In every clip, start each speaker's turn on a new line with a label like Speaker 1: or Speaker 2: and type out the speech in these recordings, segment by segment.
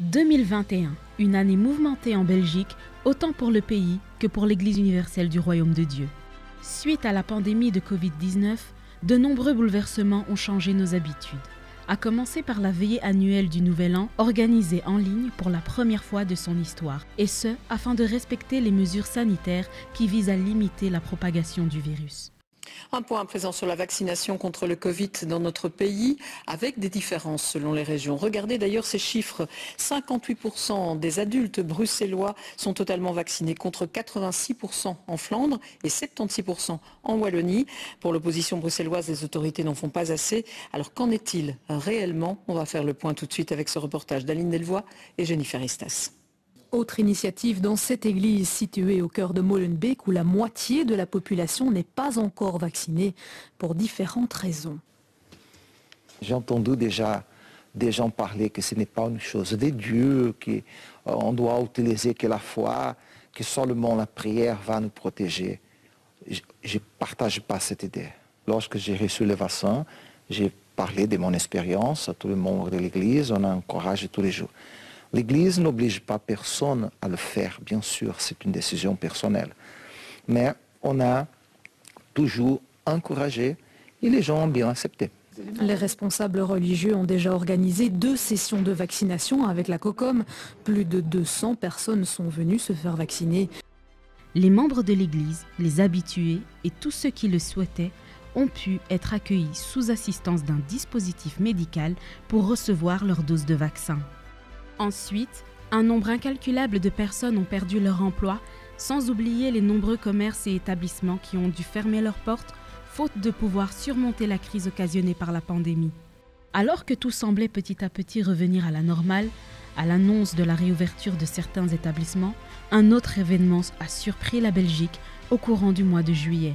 Speaker 1: 2021, une année mouvementée en Belgique, autant pour le pays que pour l'Église universelle du Royaume de Dieu. Suite à la pandémie de Covid-19, de nombreux bouleversements ont changé nos habitudes, à commencer par la veillée annuelle du Nouvel An, organisée en ligne pour la première fois de son histoire, et ce, afin de respecter les mesures sanitaires qui visent à limiter la propagation du virus.
Speaker 2: Un point à présent sur la vaccination contre le Covid dans notre pays, avec des différences selon les régions. Regardez d'ailleurs ces chiffres. 58% des adultes bruxellois sont totalement vaccinés, contre 86% en Flandre et 76% en Wallonie. Pour l'opposition bruxelloise, les autorités n'en font pas assez. Alors qu'en est-il réellement? On va faire le point tout de suite avec ce reportage d'Aline Delvoye et Jennifer Istas.
Speaker 3: Autre initiative dans cette église située au cœur de Molenbeek où la moitié de la population n'est pas encore vaccinée pour différentes raisons.
Speaker 4: J'ai entendu déjà des gens parler que ce n'est pas une chose de Dieu, qu'on doit utiliser que la foi, que seulement la prière va nous protéger. Je ne partage pas cette idée. Lorsque j'ai reçu le vaccin, j'ai parlé de mon expérience à tous les membres de l'église, on encourage tous les jours. L'Église n'oblige pas personne à le faire, bien sûr, c'est une décision personnelle. Mais on a toujours encouragé et les gens ont bien accepté.
Speaker 3: Les responsables religieux ont déjà organisé 2 sessions de vaccination avec la COCOM. Plus de 200 personnes sont venues se faire vacciner.
Speaker 1: Les membres de l'Église, les habitués et tous ceux qui le souhaitaient ont pu être accueillis sous assistance d'un dispositif médical pour recevoir leur dose de vaccin. Ensuite, un nombre incalculable de personnes ont perdu leur emploi, sans oublier les nombreux commerces et établissements qui ont dû fermer leurs portes, faute de pouvoir surmonter la crise occasionnée par la pandémie. Alors que tout semblait petit à petit revenir à la normale, à l'annonce de la réouverture de certains établissements, un autre événement a surpris la Belgique au courant du mois de juillet.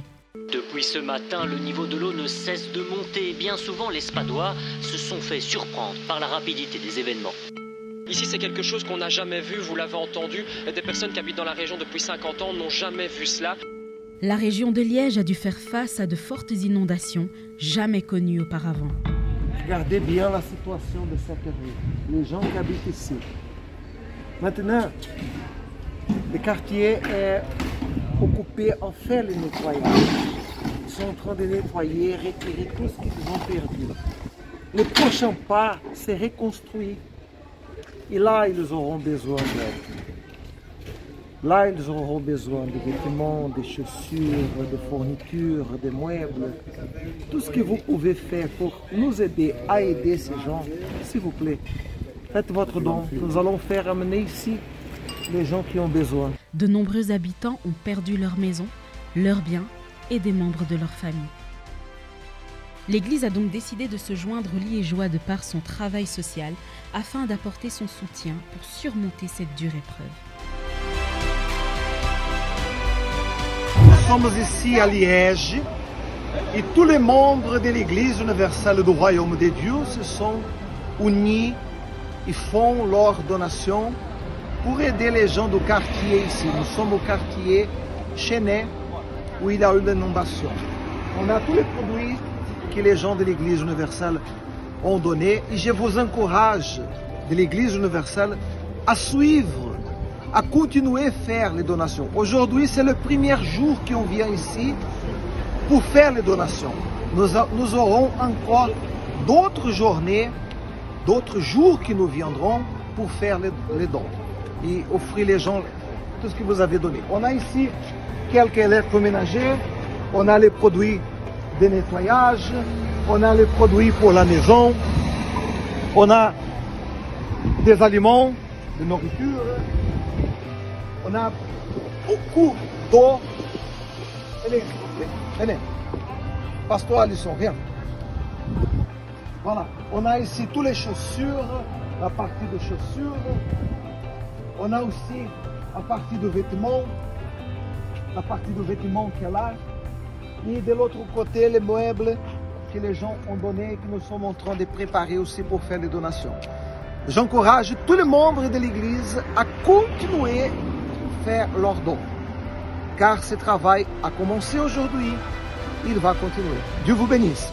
Speaker 5: Depuis ce matin, le niveau de l'eau ne cesse de monter. Bien souvent, les Spadois se sont fait surprendre par la rapidité des événements.
Speaker 6: Ici, c'est quelque chose qu'on n'a jamais vu, vous l'avez entendu. Des personnes qui habitent dans la région depuis 50 ans n'ont jamais vu cela.
Speaker 1: La région de Liège a dû faire face à de fortes inondations, jamais connues auparavant.
Speaker 7: Regardez bien la situation de cette rue, les gens qui habitent ici. Maintenant, le quartier est occupé à faire le nettoyage. Ils sont en train de nettoyer, retirer tout ce qu'ils ont perdu. Le prochain pas, c'est reconstruire. Et là, ils auront besoin d'aide. Là, ils auront besoin de vêtements, de chaussures, de fournitures, de meubles. Tout ce que vous pouvez faire pour nous aider à aider ces gens, s'il vous plaît, faites votre don. Nous allons faire amener ici les gens qui ont besoin.
Speaker 1: De nombreux habitants ont perdu leur maison, leurs biens et des membres de leur famille. L'Église a donc décidé de se joindre aux Liégeois de par son travail social afin d'apporter son soutien pour surmonter cette dure épreuve.
Speaker 7: Nous sommes ici à Liège et tous les membres de l'Église universelle du Royaume de Dieu se sont unis et font leur donation pour aider les gens du quartier ici. Nous sommes au quartier Chenet où il y a eu l'inondation. On a tous les produits que les gens de l'Église universelle ont donné et je vous encourage de l'Église universelle à suivre, à continuer à faire les donations. Aujourd'hui, c'est le premier jour qu'on vient ici pour faire les donations. Nous aurons encore d'autres journées, d'autres jours qui nous viendront pour faire les dons et offrir les gens tout ce que vous avez donné. On a ici quelques électroménagers, on a les produits de nettoyage, on a les produits pour la maison, on a des aliments, de nourriture, on a beaucoup d'eau. Venez, Pasteur Alisson, viens. Voilà, on a ici toutes les chaussures, la partie de chaussures, on a aussi la partie de vêtements, qui est là. Et de l'autre côté, les meubles que les gens ont donnés et que nous sommes en train de préparer aussi pour faire les donations. J'encourage tous les membres de l'Église à continuer à faire leurs dons. Car ce travail a commencé aujourd'hui, il va continuer. Dieu vous bénisse.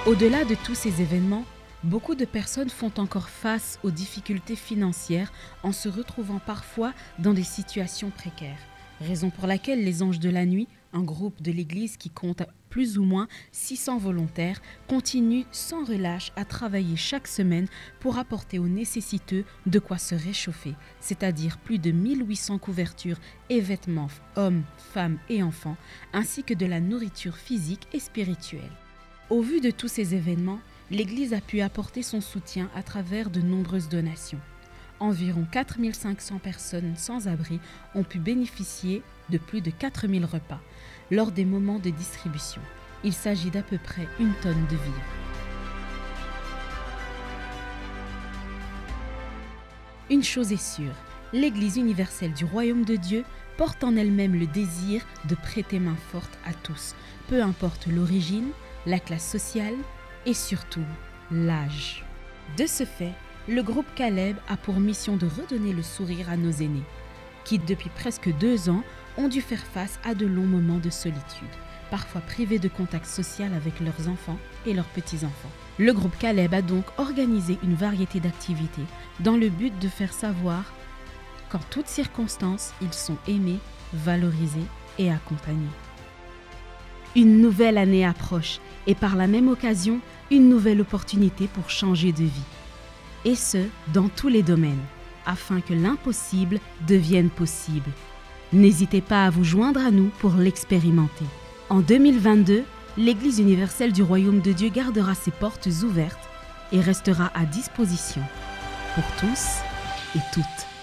Speaker 1: Au-delà de tous ces événements, beaucoup de personnes font encore face aux difficultés financières en se retrouvant parfois dans des situations précaires. Raison pour laquelle les Anges de la Nuit, un groupe de l'Église qui compte plus ou moins 600 volontaires, continue sans relâche à travailler chaque semaine pour apporter aux nécessiteux de quoi se réchauffer, c'est-à-dire plus de 1800 couvertures et vêtements hommes, femmes et enfants, ainsi que de la nourriture physique et spirituelle. Au vu de tous ces événements, l'Église a pu apporter son soutien à travers de nombreuses donations. Environ 4500 personnes sans abri ont pu bénéficier de plus de 4000 repas lors des moments de distribution. Il s'agit d'à peu près 1 tonne de vivres. Une chose est sûre, l'Église universelle du Royaume de Dieu porte en elle-même le désir de prêter main forte à tous, peu importe l'origine, la classe sociale et surtout l'âge. De ce fait, le groupe Caleb a pour mission de redonner le sourire à nos aînés, qui depuis presque 2 ans ont dû faire face à de longs moments de solitude, parfois privés de contact social avec leurs enfants et leurs petits-enfants. Le groupe Caleb a donc organisé une variété d'activités dans le but de faire savoir qu'en toutes circonstances, ils sont aimés, valorisés et accompagnés. Une nouvelle année approche et par la même occasion, une nouvelle opportunité pour changer de vie. Et ce, dans tous les domaines, afin que l'impossible devienne possible. N'hésitez pas à vous joindre à nous pour l'expérimenter. En 2022, l'Église universelle du Royaume de Dieu gardera ses portes ouvertes et restera à disposition pour tous et toutes.